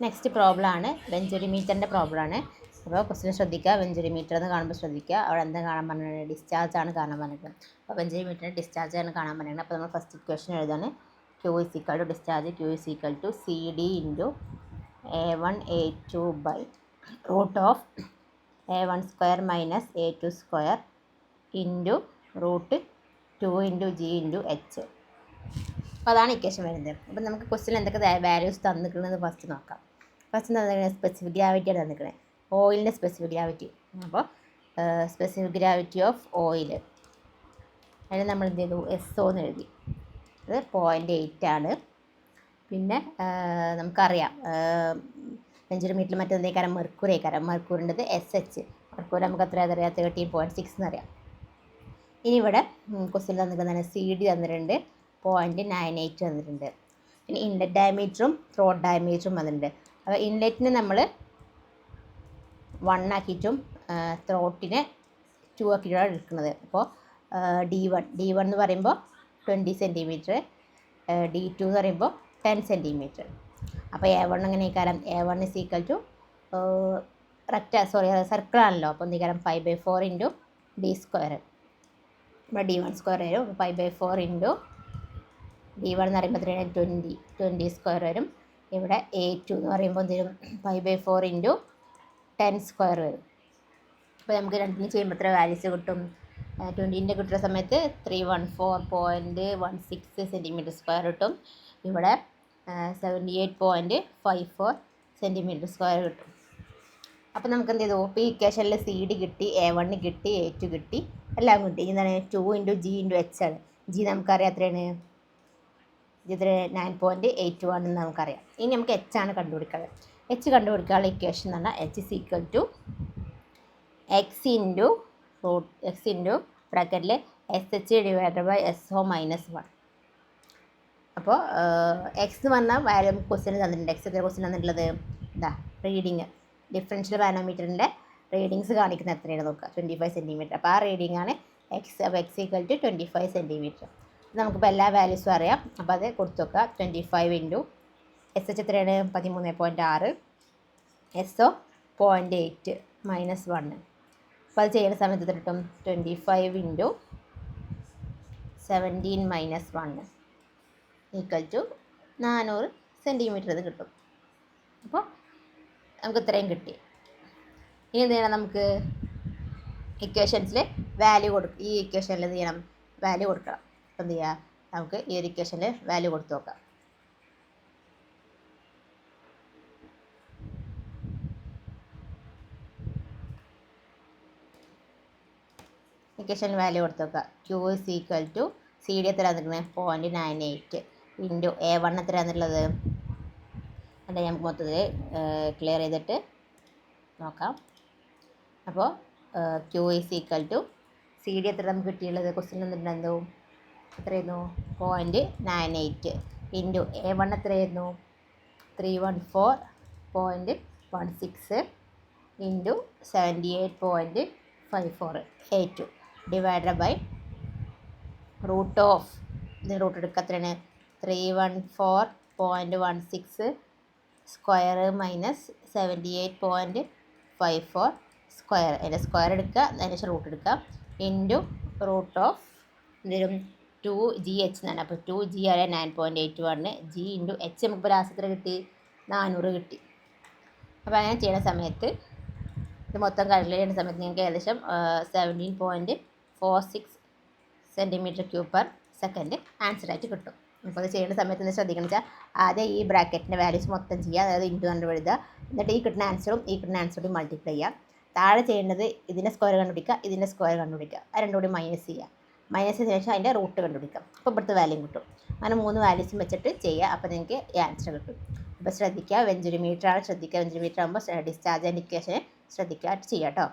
Next problem ആണ് വെഞ്ചുരിമീറ്ററിൻ്റെ problem ആണ്. അപ്പോൾ ക്വസ്റ്റ്യൻ ശ്രദ്ധിക്കുക. വെഞ്ചുരിമീറ്റർ എന്ന് കാണുമ്പോൾ ശ്രദ്ധിക്കുക. അവിടെ എന്താ കാണാൻ പറഞ്ഞത്? ഡിസ്ചാർജ് ആണ് കാണാൻ പറഞ്ഞത്. അപ്പോൾ വെഞ്ചുരിമീറ്ററിൻ്റെ ഡിസ്ചാർജ് ആണ് കാണാൻ പറഞ്ഞത്. അപ്പോൾ നമ്മൾ ഫസ്റ്റ് ഇക്വേഷൻ എഴുതാണ്. Q is equal to discharge. Q is equal to CD into A1 A2 by root of A1 square minus A2 square into root 2 into G into H. അപ്പോൾ അതാണ് ഇക്വേഷൻ വരുന്നത്. അപ്പോൾ നമുക്ക് ക്വസ്റ്റ്യൻ എന്തൊക്കെ values തന്നിരിക്കുന്നത് first നോക്കാം. First തന്നിരിക്കുന്നത് specific ഗ്രാവിറ്റിയാണ് തന്നിരിക്കുന്നത്. ഓയിലിൻ്റെ സ്പെസിഫിക് ഗ്രാവിറ്റി. അപ്പോൾ സ്പെസിഫിക് ഗ്രാവിറ്റി ഓഫ് ഓയിൽ അതിന് നമ്മൾ എന്ത് ചെയ്തു? SO എന്ന് എഴുതി. അത് 0.8 ആണ്. പിന്നെ നമുക്കറിയാം വെഞ്ചുരിമീറ്ററിൽ മറ്റെന്തേക്കാരം മെർക്കൂറിൻ്റെത് SH. മെർക്കൂറി നമുക്ക് എത്ര അറിയാം? 13.6 എന്നറിയാം. ഇനി ഇവിടെ ക്വസ്റ്റ്യൻ തന്നിരിക്കുന്നതാണ് CD തന്നിട്ടുണ്ട്, 0.98 തന്നിട്ടുണ്ട്. പിന്നെ ഇൻലെറ്റ് ഡയമീറ്ററും ത്രോട്ട് ഡയമീറ്ററും വന്നിട്ടുണ്ട്. അപ്പോൾ ഇൻലെറ്റിന് നമ്മൾ 1 ആക്കിയിട്ടും ത്രോട്ടിനെ 2 ആക്കിയിട്ടാണ് എടുക്കുന്നത്. അപ്പോൾ D1 എന്ന് പറയുമ്പോൾ 20 സെൻറ്റിമീറ്റർ, D2 എന്ന് പറയുമ്പോൾ 10 സെൻറ്റിമീറ്റർ. അപ്പോൾ A1 എങ്ങനെ കാരണം A1 is equal to സർക്കിളാണല്ലോ. അപ്പോൾ എന്തെങ്കിലും 5/4 ഇൻറ്റു D സ്ക്വയർ. നമ്മുടെ D1 സ്ക്വയർ വരും. 5/4 ഇൻറ്റു D1 എന്ന് പറയുമ്പോൾ എത്രയാണ്? 20 സ്ക്വയർ വരും. ഇവിടെ A2 എന്ന് പറയുമ്പോൾ എന്തെങ്കിലും 5/4 ഇൻറ്റു 10 സ്ക്വയർ വരും. അപ്പോൾ നമുക്ക് രണ്ടിന് ചെയ്യുമ്പോൾ എത്ര വാല്യൂസ് കിട്ടും? 20ൻ്റെ കിട്ടുന്ന സമയത്ത് 314.16 സെൻറ്റിമീറ്റർ സ്ക്വയർ കിട്ടും. ഇവിടെ 78.54 സെൻറ്റിമീറ്റർ സ്ക്വയർ കിട്ടും. അപ്പോൾ നമുക്ക് എന്ത് ചെയ്തു? ഇപ്പോൾ ഈ ഇക്വേഷനിൽ CD കിട്ടി, A1 കിട്ടി, A2 കിട്ടി, എല്ലാം കിട്ടി. എന്താണ്? 2 ഇൻറ്റു G ഇൻറ്റു H ആണ്. G നമുക്കറിയാം എത്രയാണ്? ഇത് 9.81 എന്ന് നമുക്കറിയാം. ഇനി നമുക്ക് H ആണ് കണ്ടുപിടിക്കുന്നത്. H കണ്ടുപിടിക്കാനുള്ള ഇക്വേഷൻ എന്ന് പറഞ്ഞാൽ H is equal to X into ബ്രാക്കറ്റിൽ SH divided by SO minus 1. അപ്പോൾ എക്സ് എന്ന് പറഞ്ഞാൽ വാല്യൂ ക്വസ്റ്റ്യൻ തന്നിട്ടുണ്ട്. എക്സ് എത്ര ക്വസ്റ്റ്യൻ തന്നിട്ടുള്ളത്? ഇതാ റീഡിങ് ഡിഫറൻഷ്യൽ പാരാമീറ്ററിൻ്റെ റീഡിങ്സ് കാണിക്കുന്ന എത്രയാണ് നോക്കുക? 25 സെൻറ്റിമീറ്റർ. അപ്പോൾ ആ റീഡിംഗ് ആണ് എക്സ്. അപ്പോൾ X ഈക്വൽ ടു 25 സെൻറ്റിമീറ്റർ. നമുക്കിപ്പോൾ എല്ലാ വാല്യൂസും അറിയാം. അപ്പോൾ അത് കൊടുത്തു വെക്കുക. 25 ഇൻറ്റു SH എത്രയാണ്? 13.6, SO 0.8 മൈനസ് 1. അപ്പോൾ അത് ചെയ്യുന്ന സമയത്ത് എത്ര കിട്ടും? 25 into 17 minus 1 equal to 400 centimetre ഇത് കിട്ടും. അപ്പോൾ നമുക്ക് ഇത്രയും കിട്ടി. ഇനി എന്ത് ചെയ്യണം? നമുക്ക് ഇക്വേഷൻസിൽ വാല്യൂ കൊടുക്കും. ഈ ഇക്വേഷനിൽ എന്ത് ചെയ്യണം? വാല്യൂ കൊടുക്കണം. അപ്പോൾ എന്ത് ചെയ്യുക? നമുക്ക് ഈ ഒരു ഇക്വേഷനിൽ വാല്യൂ കൊടുത്തു നോക്കാം. ഇക്വേഷനിൽ വാല്യൂ കൊടുത്തു നോക്കുക. Q is equal to CD എത്ര തന്നിരിക്കുന്നത്? 0.98 ഇൻറ്റു A1 എത്രയാണെന്നുള്ളത്? അല്ലെ നമുക്ക് മൊത്തത്തിൽ ക്ലിയർ ചെയ്തിട്ട് നോക്കാം. അപ്പോൾ Q is equal to CD എത്ര നമുക്ക് കിട്ടിയുള്ളത്? ക്വസ്റ്റ്യൻ തന്നിട്ടുണ്ടോ? എത്രയായിരുന്നു? 0.98 ഇൻറ്റു A1 എത്രയായിരുന്നു? 314.16 into 78.54 A2 divided by root of ഇതിന് റൂട്ട് എടുക്കുക. എത്രയാണ്? 314.16 സ്ക്വയർ മൈനസ് 78.54 സ്ക്വയർ. അതിൻ്റെ സ്ക്വയർ എടുക്കുക, അതിന് ശേഷം റൂട്ട് എടുക്കുക, ഇൻറ്റു റൂട്ട് ഓഫ് എന്തെങ്കിലും 2GH എന്നാണ്. അപ്പോൾ 2G ആയ 9.81 G ഇൻറ്റു H നമുക്ക് ലാസ്റ്റ് എത്ര കിട്ടി? 400 കിട്ടി. അപ്പോൾ അങ്ങനെ ചെയ്യുന്ന സമയത്ത് ഇത് മൊത്തം കാൽക്കുലേറ്റ് ചെയ്യുന്ന സമയത്ത് നിങ്ങൾക്ക് ഏകദേശം 17.46 സെൻറ്റിമീറ്റർ ക്യൂബ് പെർ സെക്കൻഡ് ആൻസറായിട്ട് കിട്ടും. അപ്പോൾ അത് ചെയ്യുന്ന സമയത്ത് എന്താ ശ്രദ്ധിക്കണം വെച്ചാൽ ആദ്യം ഈ ബ്രാക്കറ്റിൻ്റെ വാല്യൂസ് മൊത്തം ചെയ്യുക, അതായത് ഇൻറ്റു കണ്ടു എഴുതുക. എന്നിട്ട് ഈ കിട്ടുന്ന ആൻസറും മൾട്ടിപ്ലൈ ചെയ്യുക. താഴെ ചെയ്യേണ്ടത് ഇതിൻ്റെ സ്ക്വയർ കണ്ടുപിടിക്കുക, ഇതിൻ്റെ സ്ക്വയർ കണ്ടുപിടിക്കുക. അത് രണ്ടും കൂടി മൈനസ് ചെയ്യുക. മൈനസ് ചെയ്തതിന് ശേഷം അതിൻ്റെ റൂട്ട് കണ്ടുപിടിക്കാം. അപ്പോൾ ഇവിടുത്തെ വാല്യൂ കിട്ടും. അങ്ങനെ 3 വാല്യൂസും വെച്ചിട്ട് ചെയ്യുക. അപ്പോൾ നിങ്ങൾക്ക് ഈ ആൻസർ കിട്ടും. അപ്പോൾ ശ്രദ്ധിക്കുക, വെഞ്ചുരിമീറ്റർ ആണ് ശ്രദ്ധിക്കുക. വെഞ്ചുരിമീറ്റർ ആകുമ്പോൾ ഡിസ്ചാർജ് ആൻഡ് ഇക്വേഷനെ ശ്രദ്ധിക്കുക ചെയ്യാം കേട്ടോ.